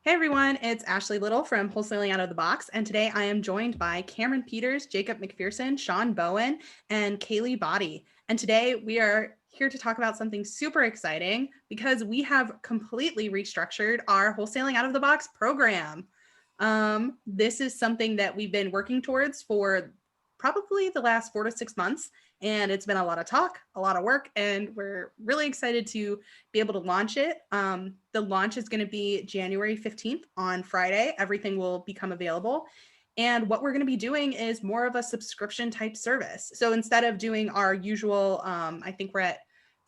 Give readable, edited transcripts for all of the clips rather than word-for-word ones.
Hey everyone, it's Ashley Little from Wholesaling Out of the Box, and today I am joined by Cameron Peters, Jacob McPherson, Shawn Bowen, and Kaylee Body. And today we are here to talk about something super exciting because we have completely restructured our Wholesaling Out of the Box program. This is something that we've been working towards for probably the last 4 to 6 months, and it's been a lot of talk, a lot of work, and we're really excited to be able to launch it. The launch is going to be January 15th on Friday. Everything will become available. And what we're going to be doing is more of a subscription type service. So instead of doing our usual, I think we're at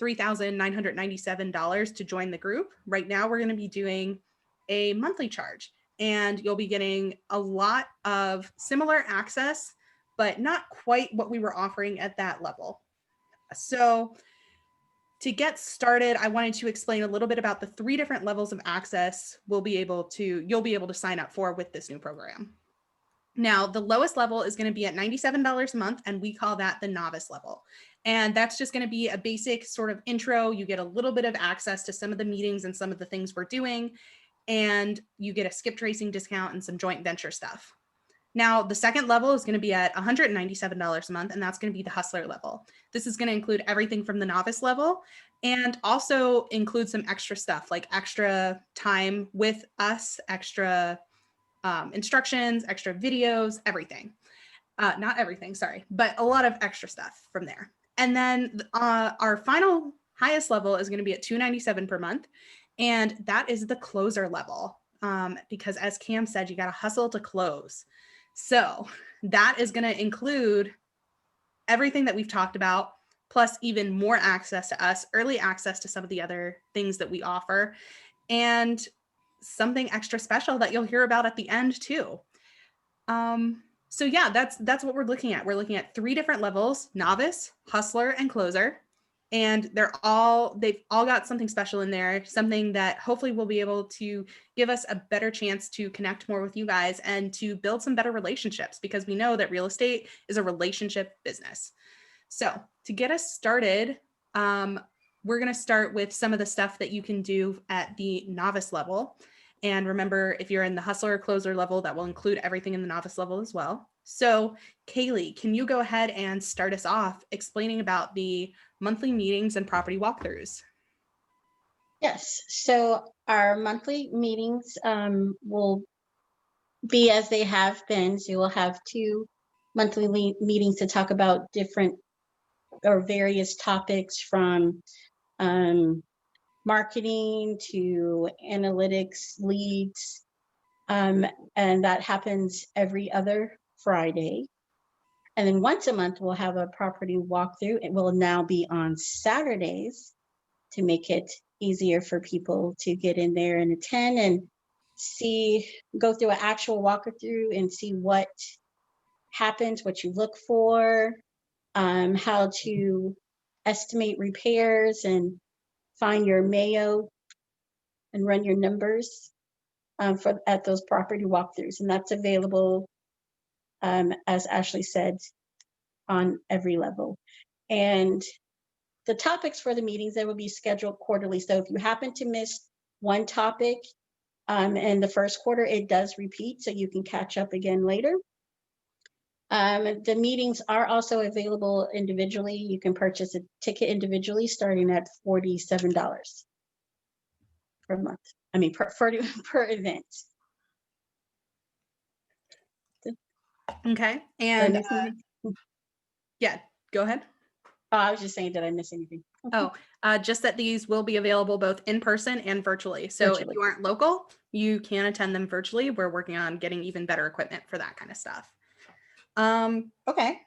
$3,997 to join the group. Right now, we're going to be doing a monthly charge, and you'll be getting a lot of similar access, but not quite what we were offering at that level. So to get started, I wanted to explain a little bit about the 3 different levels of access you'll be able to sign up for with this new program. Now, the lowest level is going to be at $97 a month, and we call that the novice level. And that's just going to be a basic sort of intro. You get a little bit of access to some of the meetings and some of the things we're doing, and you get a skip tracing discount and some joint venture stuff. Now, the second level is going to be at $197 a month, and that's going to be the hustler level. This is going to include everything from the novice level and also include some extra stuff like extra time with us, extra instructions, extra videos, everything. Not everything, sorry, but a lot of extra stuff from there. And then our final highest level is going to be at $297 per month, and that is the closer level because as Cam said, you got to hustle to close. So that is going to include everything that we've talked about, plus even more access to us, early access to some of the other things that we offer, and something extra special that you'll hear about at the end too. So yeah, that's what we're looking at. We're looking at 3 different levels: novice, hustler, and closer. And they've all got something special in there, something that hopefully will be able to give us a better chance to connect more with you guys and to build some better relationships, because we know that real estate is a relationship business. So to get us started, we're going to start with some of the stuff that you can do at the novice level. And remember, if you're in the hustler or closer level, that will include everything in the novice level as well. So Kaylee, can you go ahead and start us off explaining about the monthly meetings and property walkthroughs? Yes. So our monthly meetings will be as they have been. So we'll have 2 monthly meetings to talk about different or various topics, from marketing to analytics, leads, and that happens every other Friday. And then once a month, we'll have a property walkthrough. It will now be on Saturdays to make it easier for people to get in there and attend and go through an actual walkthrough and see what happens, what you look for, how to estimate repairs and find your Mayo and run your numbers for at those property walkthroughs. And that's available, as Ashley said, on every level. And the topics for the meetings, they will be scheduled quarterly. So if you happen to miss one topic in the first quarter, it does repeat, so you can catch up again later. The meetings are also available individually. You can purchase a ticket individually starting at $47 per month. I mean, per event. Okay. Did I And miss anything? yeah, go ahead. Oh, I was just saying, did I miss anything? Oh, just that these will be available both in person and virtually. So if Virtually. you aren't local, you can attend them virtually. We're working on getting even better equipment for that kind of stuff. Okay.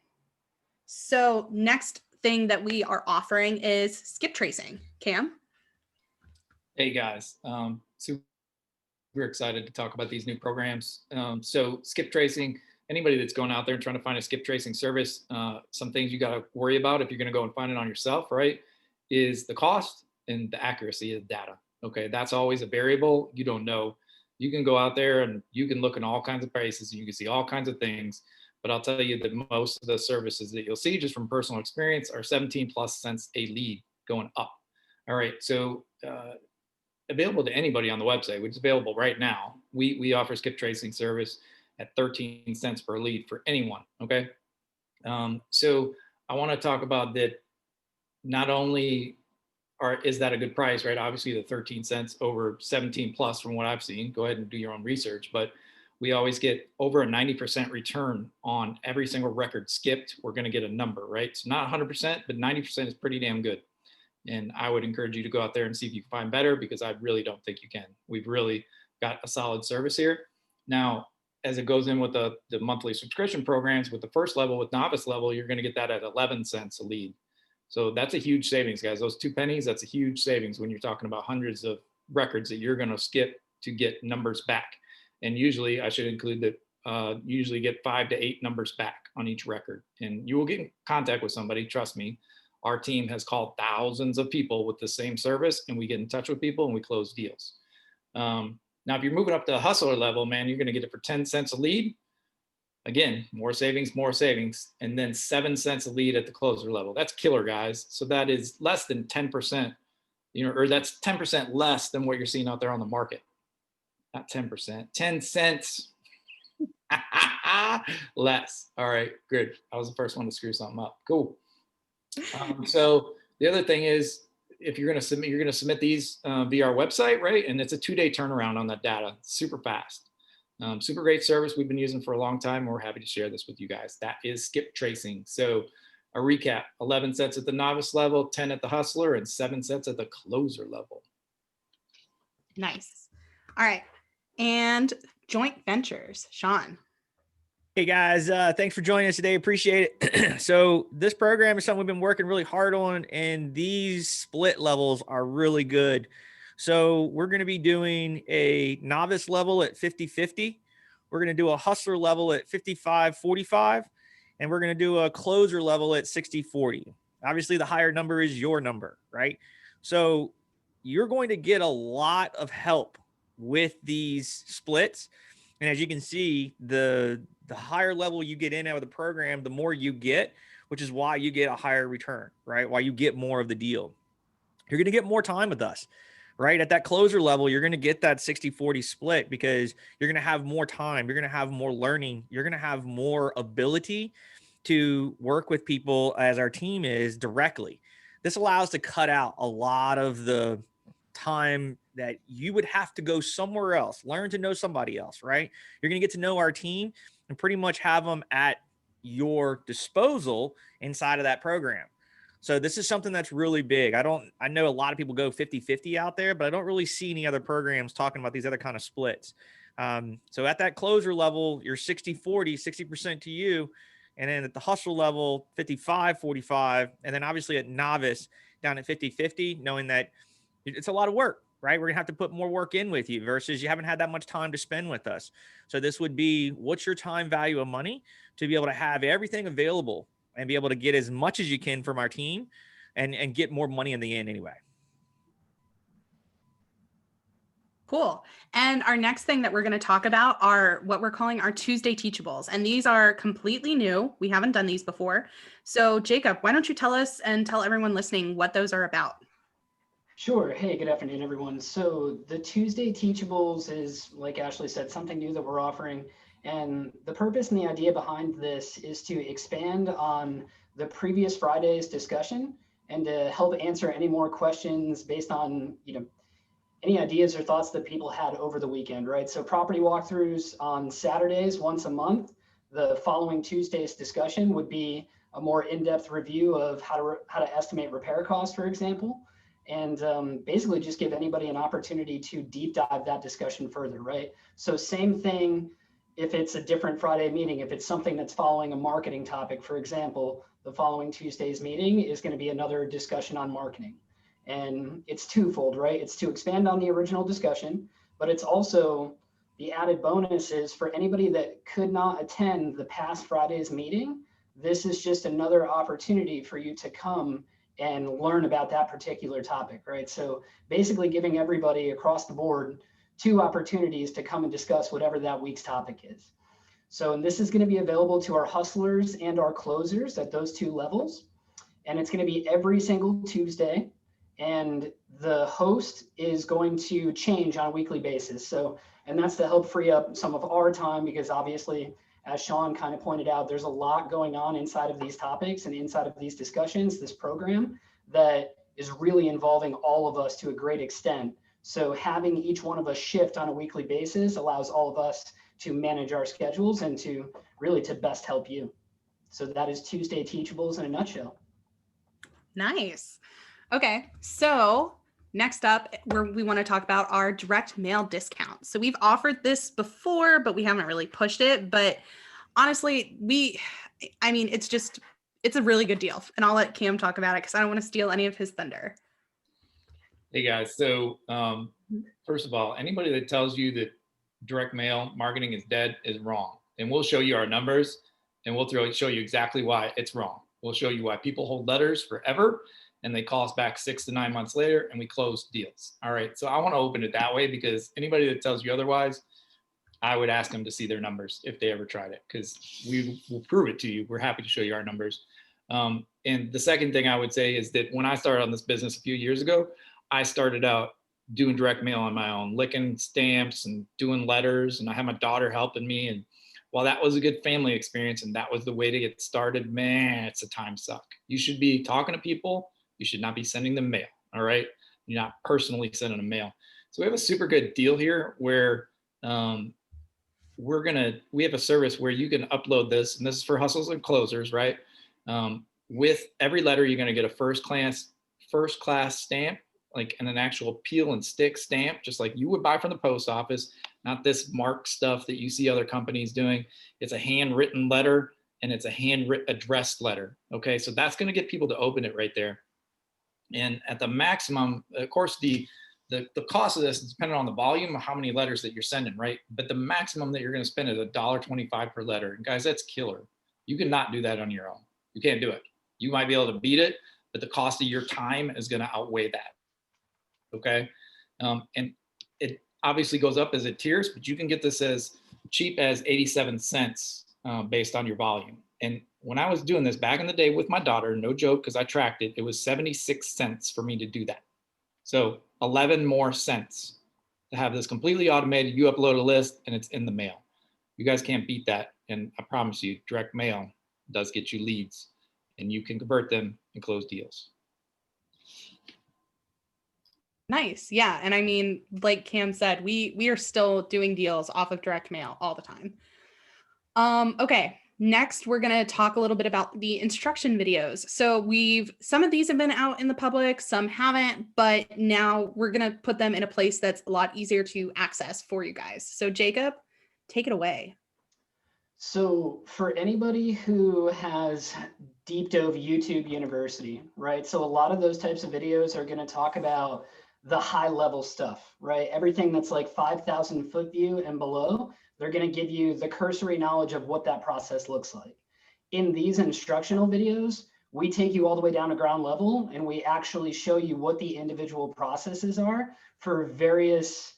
So next thing that we are offering is skip tracing. Cam? Hey guys, super excited to talk about these new programs. So skip tracing, anybody that's going out there and trying to find a skip tracing service, some things you got to worry about if you're going to go and find it on yourself, right, is the cost and the accuracy of data. Okay, that's always a variable. You don't know. You can go out there and you can look in all kinds of places and you can see all kinds of things. But I'll tell you that most of the services that you'll see, just from personal experience, are 17 plus cents a lead going up. All right, so available to anybody on the website, which is available right now, we offer skip tracing service at 13 cents per lead for anyone. Okay. So I want to talk about that. Not only is that a good price, right? Obviously the 13 cents over 17 plus from what I've seen, go ahead and do your own research, but we always get over a 90% return on every single record skipped. We're going to get a number, right? So not 100%, but 90% is pretty damn good. And I would encourage you to go out there and see if you can find better, because I really don't think you can. We've really got a solid service here. Now, as it goes in with the monthly subscription programs, with the first level, with novice level, you're going to get that at 11 cents a lead. So that's a huge savings, guys. Those 2 pennies, that's a huge savings when you're talking about hundreds of records that you're going to skip to get numbers back. And usually I should include that usually get 5 to 8 numbers back on each record. And you will get in contact with somebody, trust me. Our team has called thousands of people with the same service, and we get in touch with people and we close deals. Now, if you're moving up to the hustler level, man, you're going to get it for 10 cents a lead. Again, more savings, and then 7 cents a lead at the closer level. That's killer, guys. So that is less than 10%, or that's 10% less than what you're seeing out there on the market. Not 10%, 10 cents less. All right, good. I was the first one to screw something up. Cool. So the other thing is, if you're going to submit these via our website, right? And it's a 2-day turnaround on that data. Super fast. Super great service we've been using for a long time. We're happy to share this with you guys. That is skip tracing. So a recap: 11 cents at the novice level, 10 at the hustler, and 7 cents at the closer level. Nice. All right. And joint ventures, Shawn. Hey guys, thanks for joining us today. Appreciate it. So this program is something we've been working really hard on, and these split levels are really good. So we're going to be doing a novice level at 50-50. We're going to do a hustler level at 55-45, and we're going to do a closer level at 60-40. Obviously, the higher number is your number, right? So you're going to get a lot of help with these splits. And as you can see, the higher level you get in out of the program, the more you get, which is why you get a higher return, right? Why you get more of the deal. You're going to get more time with us, right? At that closer level, you're going to get that 60-40 split because you're going to have more time. You're going to have more learning. You're going to have more ability to work with people, as our team is, directly. This allows to cut out a lot of the time that you would have to go somewhere else, learn to know somebody else, right? You're going to get to know our team and pretty much have them at your disposal inside of that program. So this is something that's really big. I know a lot of people go 50-50 out there, but I don't really see any other programs talking about these other kind of splits. So at that closer level, you're 60-40, 60% to you. And then at the hustle level, 55-45. And then obviously at novice down at 50-50, knowing that it's a lot of work, right? We're gonna have to put more work in with you versus you haven't had that much time to spend with us. So this would be, what's your time value of money to be able to have everything available and be able to get as much as you can from our team and get more money in the end anyway. Cool. And our next thing that we're going to talk about are what we're calling our Tuesday Teachables. And these are completely new. We haven't done these before. So Jacob, why don't you tell us and tell everyone listening what those are about? Sure. Hey, good afternoon, everyone. So the Tuesday Teachables is, like Ashley said, something new that we're offering. And the purpose and the idea behind this is to expand on the previous Friday's discussion and to help answer any more questions based on, any ideas or thoughts that people had over the weekend, right? So property walkthroughs on Saturdays once a month. The following Tuesday's discussion would be a more in-depth review of how to estimate repair costs, for example, and basically just give anybody an opportunity to deep dive that discussion further, right? So same thing if it's a different Friday meeting. If it's something that's following a marketing topic, for example, the following Tuesday's meeting is going to be another discussion on marketing. And it's twofold, right? It's to expand on the original discussion, but it's also the added bonus is for anybody that could not attend the past Friday's meeting. This is just another opportunity for you to come and learn about that particular topic, right? So basically giving everybody across the board 2 opportunities to come and discuss whatever that week's topic is. So, and this is going to be available to our hustlers and our closers at those 2 levels. And it's going to be every single Tuesday. And the host is going to change on a weekly basis. So, and that's to help free up some of our time, because obviously, as Shawn kind of pointed out, there's a lot going on inside of these topics and inside of these discussions, this program, that is really involving all of us to a great extent. So having each one of us shift on a weekly basis allows all of us to manage our schedules and to really to best help you. So that is Tuesday Teachables in a nutshell. Nice. Okay, so next up, we want to talk about our direct mail discount. So we've offered this before, but we haven't really pushed it. But honestly, it's a really good deal. And I'll let Cam talk about it because I don't want to steal any of his thunder. Hey guys, so first of all, anybody that tells you that direct mail marketing is dead is wrong. And we'll show you our numbers, and we'll show you exactly why it's wrong. We'll show you why people hold letters forever and they call us back 6 to 9 months later and we close deals. All right, so I want to open it that way, because anybody that tells you otherwise, I would ask them to see their numbers if they ever tried it, because we will prove it to you. We're happy to show you our numbers. And the second thing I would say is that when I started on this business a few years ago, I started out doing direct mail on my own, licking stamps and doing letters. And I had my daughter helping me. And while that was a good family experience and that was the way to get started, man, it's a time suck. You should be talking to people. You should not be sending them mail. All right. You're not personally sending them mail. So we have a super good deal here where we have a service where you can upload this, and this is for hustles and closers, right? With every letter, you're going to get a first class stamp, like, and an actual peel and stick stamp, just like you would buy from the post office, not this mark stuff that you see other companies doing. It's a handwritten letter, and it's a handwritten addressed letter. Okay. So that's going to get people to open it right there. And at the maximum, of course, the cost of this is dependent on the volume of how many letters that you're sending, right? But the maximum that you're going to spend is $1.25 per letter. And guys, that's killer. You cannot do that on your own. You can't do it. You might be able to beat it, but the cost of your time is going to outweigh that. Okay. And it obviously goes up as it tiers, but you can get this as cheap as 87 cents based on your volume. And when I was doing this back in the day with my daughter, no joke, because I tracked it, it was 76 cents for me to do that. So 11 more cents to have this completely automated. You upload a list and it's in the mail. You guys can't beat that. And I promise you, direct mail does get you leads, and you can convert them and close deals. Nice. Yeah. And I mean, like Cam said, we are still doing deals off of direct mail all the time. Okay. Next, we're going to talk a little bit about the instruction videos. So some of these have been out in the public, some haven't, but now we're going to put them in a place that's a lot easier to access for you guys. So Jacob, take it away. So for anybody who has deep dove YouTube University, right? So a lot of those types of videos are going to talk about the high level stuff, right? Everything that's like 5,000 foot view and below, they're going to give you the cursory knowledge of what that process looks like. In these instructional videos, we take you all the way down to ground level, and we actually show you what the individual processes are for various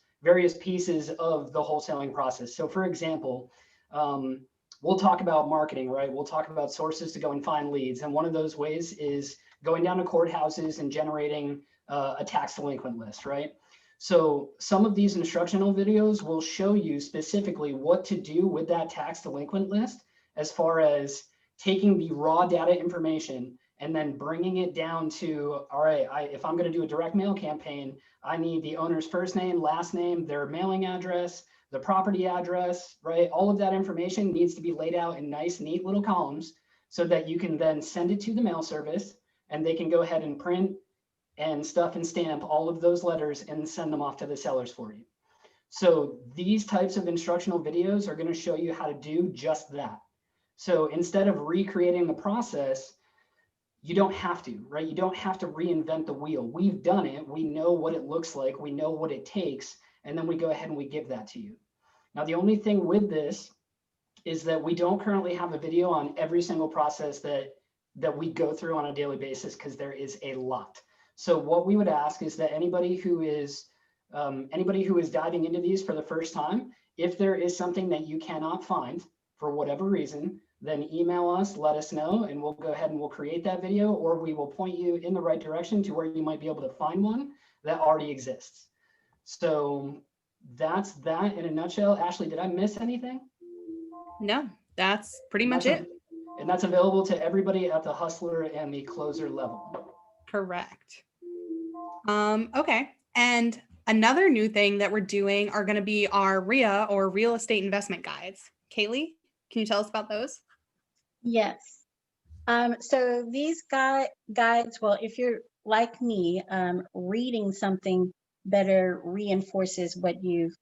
pieces of the wholesaling process. So for example, we'll talk about marketing, right? We'll talk about sources to go and find leads. And one of those ways is going down to courthouses and generating a tax delinquent list, right? So some of these instructional videos will show you specifically what to do with that tax delinquent list, as far as taking the raw data information and then bringing it down to, all right, if I'm going to do a direct mail campaign, I need the owner's first name, last name, their mailing address, the property address, right? All of that information needs to be laid out in nice, neat little columns so that you can then send it to the mail service, and they can go ahead and print and stuff and stamp all of those letters and send them off to the sellers for you. So these types of instructional videos are going to show you how to do just that. So instead of recreating the process, you don't have to, right? You don't have to reinvent the wheel. We've done it. We know what it looks like. We know what it takes. And then we go ahead and we give that to you. Now, the only thing with this is that we don't currently have a video on every single process that we go through on a daily basis, because there is a lot. So what we would ask is that anybody who is diving into these for the first time, if there is something that you cannot find for whatever reason, then email us, let us know, and we'll go ahead and we'll create that video, or we will point you in the right direction to where you might be able to find one that already exists. So that's that in a nutshell. Ashley, did I miss anything? No, that's pretty And much that's it. and that's available to everybody at the hustler and the closer level. Correct. Okay. And another new thing that we're doing are going to be our RIA, or real estate investment guides. Kaylee, can you tell us about those? Yes. So these guides, well, if you're like me, reading something better reinforces what you've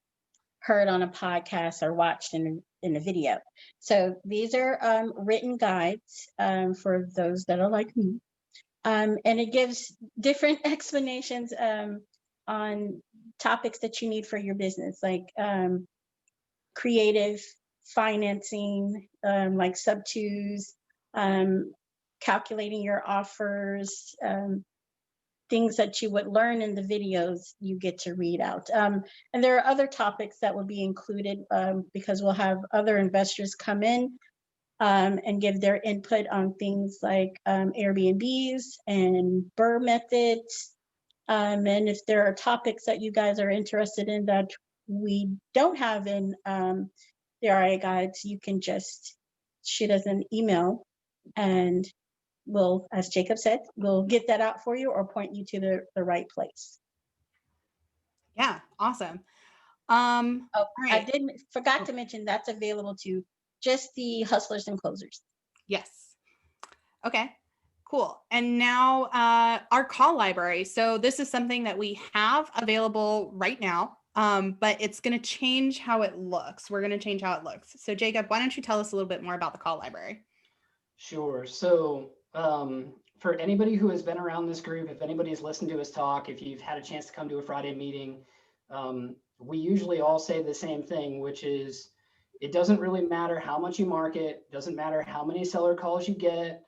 heard on a podcast or watched in a video. So these are written guides for those that are like me. And it gives different explanations on topics that you need for your business, like creative financing, like sub-twos, calculating your offers, things that you would learn in the videos you get to read out. And there are other topics that will be included because we'll have other investors come in and give their input on things like Airbnbs and BRRRR methods. And if there are topics that you guys are interested in that we don't have in the RIA guides, you can just shoot us an email and we'll, as Jacob said, we'll get that out for you or point you to the right place. Yeah, awesome. Oh, right. I forgot to mention that's available to just the hustlers and closers. Yes. Okay, cool. And now our call library. So this is something that we have available right now, but it's going to change how it looks. We're going to change how it looks. So Jacob, why don't you tell us a little bit more about the call library? Sure. So for anybody who has been around this group, if anybody's listened to us talk, if you've had a chance to come to a Friday meeting, we usually all say the same thing, which is it doesn't really matter how much you market, doesn't matter how many seller calls you get.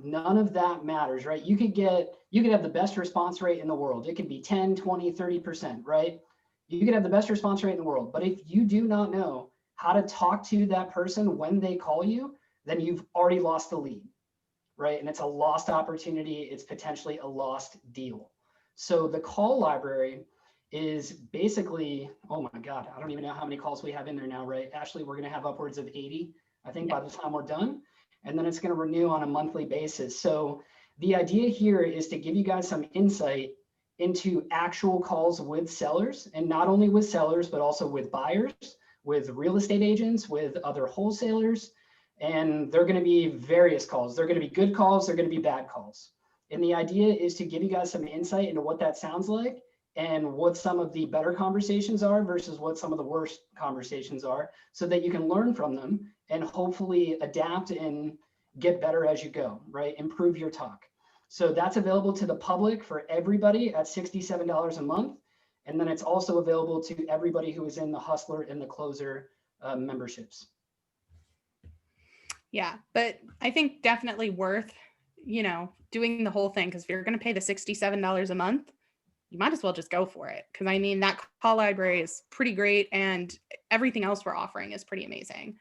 None of that matters, right? You could have the best response rate in the world. It could be 10, 20, 30%, right? You could have the best response rate in the world. But if you do not know how to talk to that person when they call you, then you've already lost the lead, right? And it's a lost opportunity. It's potentially a lost deal. So the call library is basically, oh my God, I don't even know how many calls we have in there now, right? Ashley, we're going to have upwards of 80, I think, by the time we're done. And then it's going to renew on a monthly basis. So the idea here is to give you guys some insight into actual calls with sellers, and not only with sellers, but also with buyers, with real estate agents, with other wholesalers. And they're going to be various calls. They're going to be good calls. They're going to be bad calls. And the idea is to give you guys some insight into what that sounds like and what some of the better conversations are versus what some of the worst conversations are, so that you can learn from them and hopefully adapt and get better as you go, right? Improve your talk. So that's available to the public for everybody at $67 a month. And then it's also available to everybody who is in the Hustler and the Closer memberships. Yeah, but I think definitely worth, doing the whole thing, because if you're going to pay the $67 a month, you might as well just go for it. Because I mean, that call library is pretty great, and everything else we're offering is pretty amazing.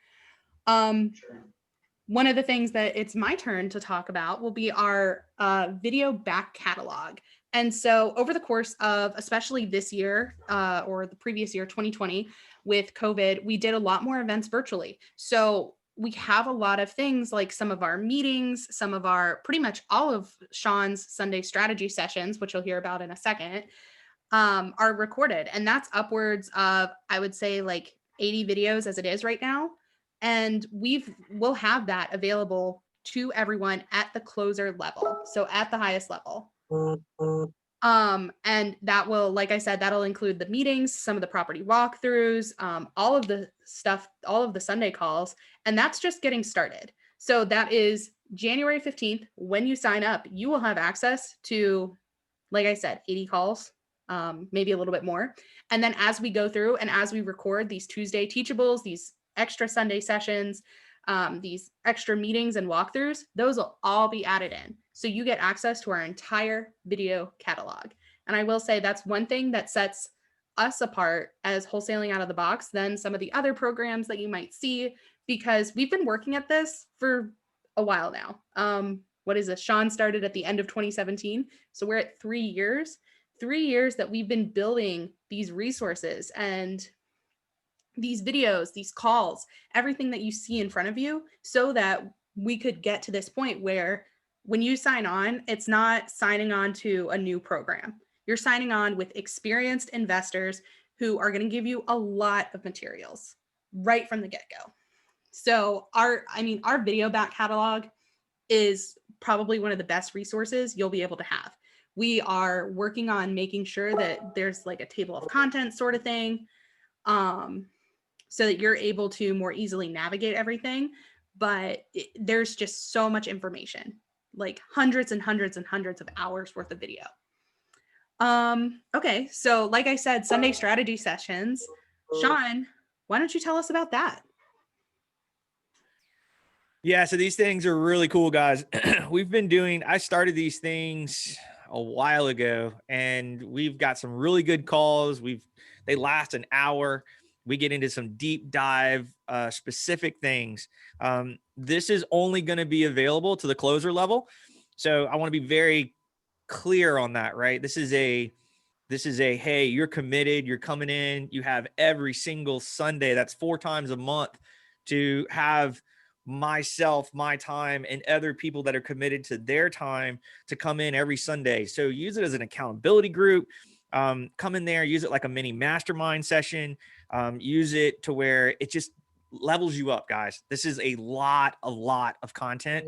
Sure. One of the things that it's my turn to talk about will be our video back catalog. And so over the course of especially this year or the previous year, 2020, with COVID, we did a lot more events virtually. So we have a lot of things like some of our meetings, some of our, pretty much all of Shawn's Sunday strategy sessions, which you'll hear about in a second, are recorded. And that's upwards of, I would say, like 80 videos as it is right now. And we'll have that available to everyone at the closer level. So at the highest level. And that will, like I said, that'll include the meetings, some of the property walkthroughs, all of the stuff, all of the Sunday calls. And that's just getting started. So that is January 15th. When you sign up, you will have access to, like I said, 80 calls, maybe a little bit more. And then as we go through and as we record these Tuesday Teachables, these extra Sunday sessions, these extra meetings and walkthroughs, those will all be added in. So you get access to our entire video catalog. And I will say that's one thing that sets us apart as Wholesaling Out of the Box than some of the other programs that you might see, because we've been working at this for a while now. What is this? Shawn started at the end of 2017. So we're at 3 years. 3 years that we've been building these resources and these videos, these calls, everything that you see in front of you, so that we could get to this point where when you sign on, it's not signing on to a new program. You're signing on with experienced investors who are going to give you a lot of materials right from the get-go. So our video back catalog is probably one of the best resources you'll be able to have. We are working on making sure that there's like a table of contents sort of thing, so that you're able to more easily navigate everything. But there's just so much information, like hundreds and hundreds and hundreds of hours worth of video. Okay, so like I said, Sunday strategy sessions. Shawn, why don't you tell us about that? Yeah, so these things are really cool, guys. I started these things a while ago, and we've got some really good calls. They last an hour. We get into some deep dive, specific things. This is only going to be available to the closer level. So I want to be very clear on that, right? This is a, hey, you're committed, you're coming in, you have every single Sunday, that's 4 times a month, to have myself, my time, and other people that are committed to their time to come in every Sunday. So use it as an accountability group. Come in there, use it like a mini mastermind session. Use it to where it just levels you up, guys. This is a lot of content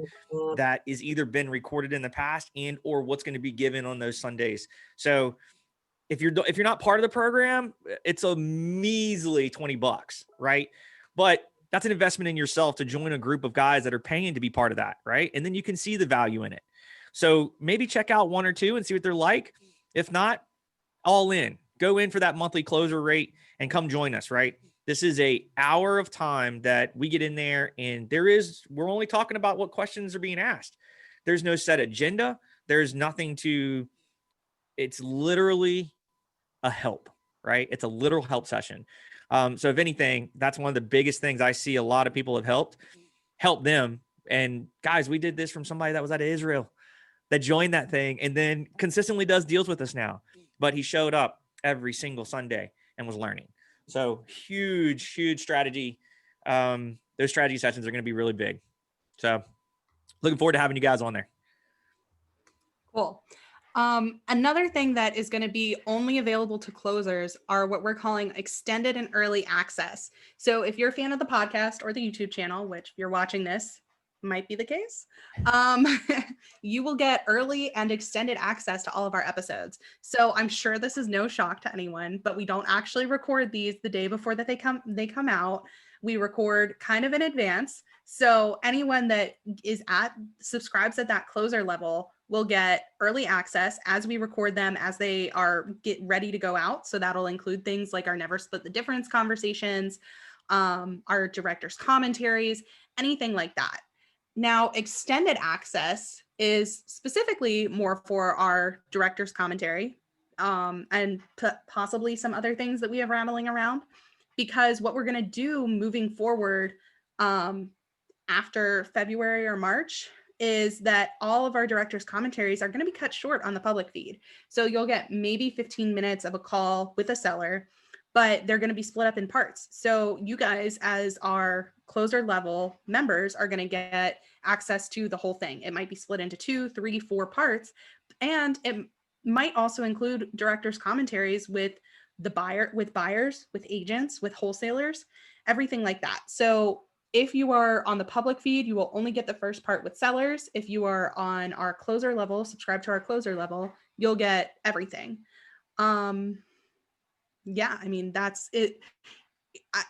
that is either been recorded in the past and or what's going to be given on those Sundays. So if you're not part of the program, it's a measly $20, right? But that's an investment in yourself to join a group of guys that are paying to be part of that, right? And then you can see the value in it. So maybe check out 1 or 2 and see what they're like. If not, all in. Go in for that monthly closer rate and come join us, right? This is an hour of time that we get in there, and we're only talking about what questions are being asked. There's no set agenda. There's nothing it's literally a help, right? It's a literal help session. So if anything, that's one of the biggest things I see a lot of people have help them. And guys, we did this from somebody that was out of Israel that joined that thing and then consistently does deals with us now. But he showed up every single Sunday and was learning. So huge strategy. Those strategy sessions are going to be really big. So looking forward to having you guys on there. Cool. Another thing that is going to be only available to closers are what we're calling extended and early access. So if you're a fan of the podcast or the YouTube channel, which if you're watching this might be the case, you will get early and extended access to all of our episodes. So I'm sure this is no shock to anyone, but we don't actually record these the day before that they come out. We record kind of in advance. So anyone that subscribes at that closer level will get early access as we record them, as they get ready to go out. So that'll include things like our Never Split the Difference conversations, our director's commentaries, anything like that. Now, extended access is specifically more for our director's commentary, and possibly some other things that we have rattling around, because what we're going to do moving forward after February or March is that all of our director's commentaries are going to be cut short on the public feed. So you'll get maybe 15 minutes of a call with a seller, but they're going to be split up in parts. So you guys, as our closer level members, are going to get access to the whole thing. It might be split into 2, 3, 4 parts. And it might also include director's commentaries with buyers, with agents, with wholesalers, everything like that. So if you are on the public feed, you will only get the first part with sellers. If you are on our closer level, subscribe to our closer level, you'll get everything. Yeah, I mean, that's it.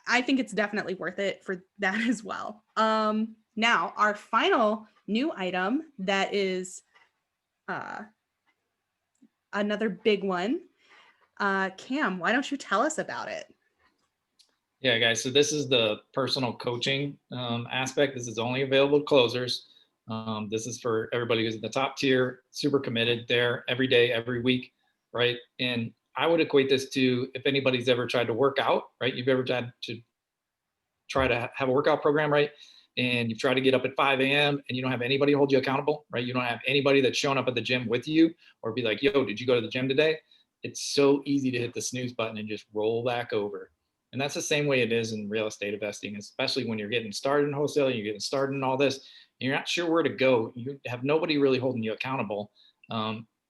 I think it's definitely worth it for that as well. Now, our final new item that is another big one. Cam, why don't you tell us about it? Yeah, guys. So this is the personal coaching aspect. This is only available to closers. This is for everybody who's in the top tier, super committed there every day, every week, right? And I would equate this to if anybody's ever tried to work out, right? You've ever tried to have a workout program, right? And you've tried to get up at 5 a.m. and you don't have anybody hold you accountable, right? You don't have anybody that's shown up at the gym with you or be like, yo, did you go to the gym today? it's so easy to hit the snooze button and just roll back over. And that's the same way it is in real estate investing, especially when you're getting started in wholesaling, you're getting started in all this, and you're not sure where to go. You have nobody really holding you accountable.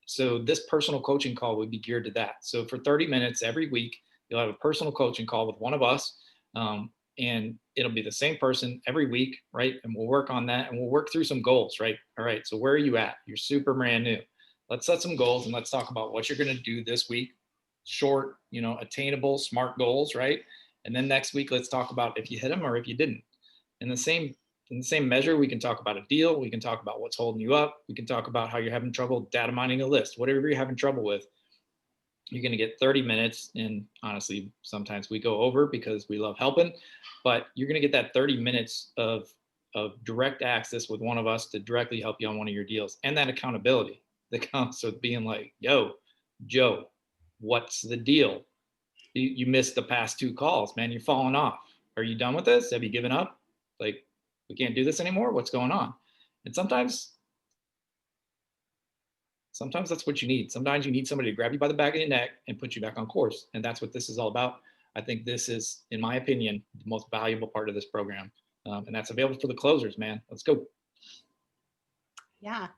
So this personal coaching call would be geared to that. So for 30 minutes every week, you'll have a personal coaching call with one of us. And it'll be the same person every week, right? And we'll work on that, and we'll work through some goals, right? All right, so where are you at? You're super brand new. Let's set some goals, and let's talk about what you're going to do this week. Short, attainable, smart goals, right? And then next week, let's talk about if you hit them or if you didn't. In the same measure, we can talk about a deal. We can talk about what's holding you up. We can talk about how you're having trouble data mining a list. Whatever you're having trouble with, you're going to get 30 minutes. And honestly, sometimes we go over because we love helping, but you're going to get that 30 minutes of direct access with one of us to directly help you on one of your deals, and that accountability that comes with being like, yo, Joe, what's the deal? You missed the past 2 calls, man. You're falling off. Are you done with this? Have you given up? Like, we can't do this anymore. What's going on? And sometimes that's what you need. Sometimes you need somebody to grab you by the back of your neck and put you back on course. And that's what this is all about. I think this is, in my opinion, the most valuable part of this program. And that's available for the closers, man. Let's go. Yeah.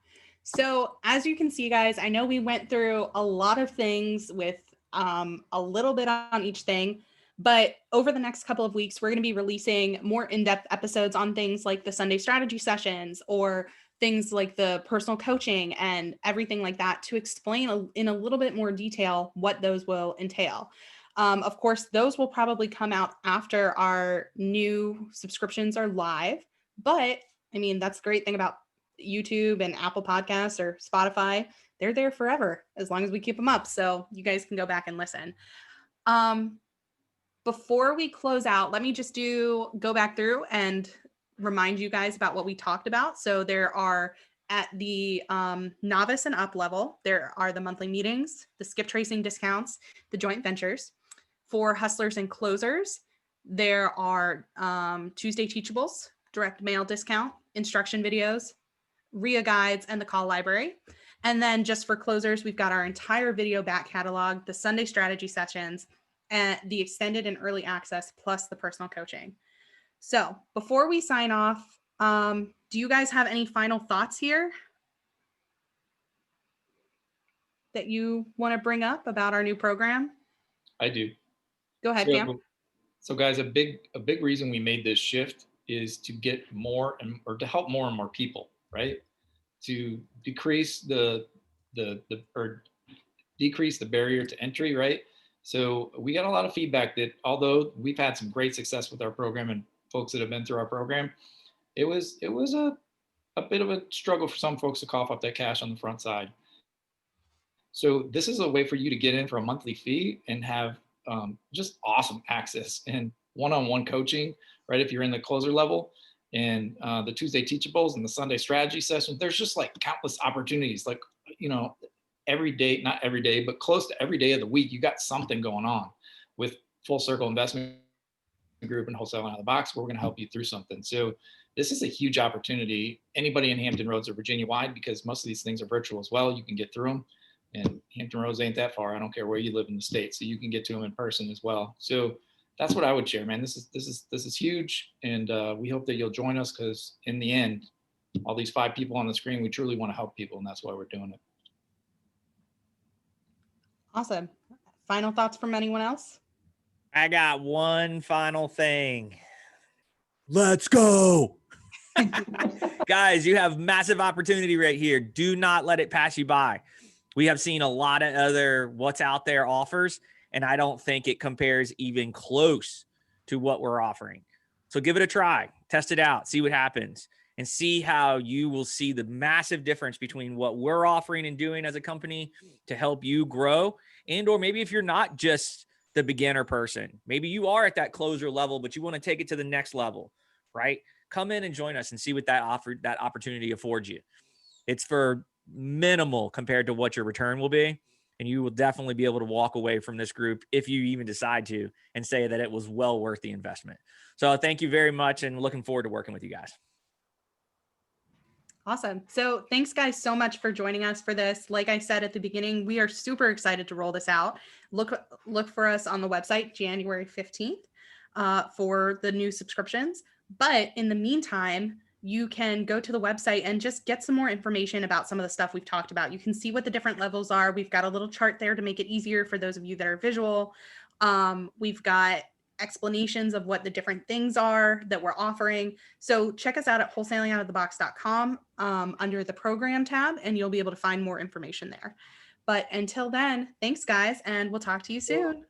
So as you can see, guys, I know we went through a lot of things with a little bit on each thing, but over the next couple of weeks, we're going to be releasing more in-depth episodes on things like the Sunday strategy sessions, or things like the personal coaching and everything like that, to explain in a little bit more detail what those will entail. Of course, those will probably come out after our new subscriptions are live, but I mean, that's the great thing about YouTube and Apple Podcasts or Spotify. They're there forever as long as we keep them up. So you guys can go back and listen. Before we close out, let me just go back through and remind you guys about what we talked about. So there are, at the novice and up level, there are the monthly meetings, the skip tracing discounts, the joint ventures. For hustlers and closers, there are Tuesday Teachables, direct mail discount, instruction videos, RIA guides, and the call library. And then just for closers, we've got our entire video back catalog, the Sunday strategy sessions, and the extended and early access, plus the personal coaching. So before we sign off, do you guys have any final thoughts here that you want to bring up about our new program? I do. Go ahead, Cam. So guys, a big reason we made this shift is to get more or to help more and more people, right? To decrease the barrier to entry, right? So we got a lot of feedback that although we've had some great success with our program and folks that have been through our program, it was a bit of a struggle for some folks to cough up that cash on the front side. So this is a way for you to get in for a monthly fee and have just awesome access and one-on-one coaching, right? If you're in the closer level, and the Tuesday Teachables and the Sunday strategy sessions, there's just like countless opportunities. Like, every day, not every day, but close to every day of the week, you got something going on with Full Circle Investment Group and Wholesaling Out of the Box, where we're going to help you through something. So this is a huge opportunity. Anybody in Hampton Roads or Virginia wide, because most of these things are virtual as well, you can get through them. And Hampton Roads ain't that far. I don't care where you live in the state, so you can get to them in person as well. So that's what I would share, man. This is huge, and we hope that you'll join us, because in the end, all these 5 people on the screen, we truly want to help people, and that's why we're doing it. Awesome. Final thoughts from anyone else? I got one final thing. Let's go. Guys, you have massive opportunity right here. Do not let it pass you by. We have seen a lot of other what's out there offers, and I don't think it compares even close to what we're offering. So give it a try, test it out, see what happens, and see how you will see the massive difference between what we're offering and doing as a company to help you grow. And, or maybe if you're not just the beginner person, maybe you are at that closer level, but you want to take it to the next level, right? Come in and join us and see what that opportunity affords you. It's for minimal compared to what your return will be. And you will definitely be able to walk away from this group, if you even decide to, and say that it was well worth the investment. So thank you very much, and looking forward to working with you guys. Awesome. So thanks guys so much for joining us for this. Like I said at the beginning, we are super excited to roll this out. Look for us on the website January 15th for the new subscriptions. But in the meantime, you can go to the website and just get some more information about some of the stuff we've talked about. You can see what the different levels are. We've got a little chart there to make it easier for those of you that are visual. We've got explanations of what the different things are that we're offering. So check us out at wholesalingoutofthebox.com under the program tab, and you'll be able to find more information there. But until then, thanks guys, and we'll talk to you soon.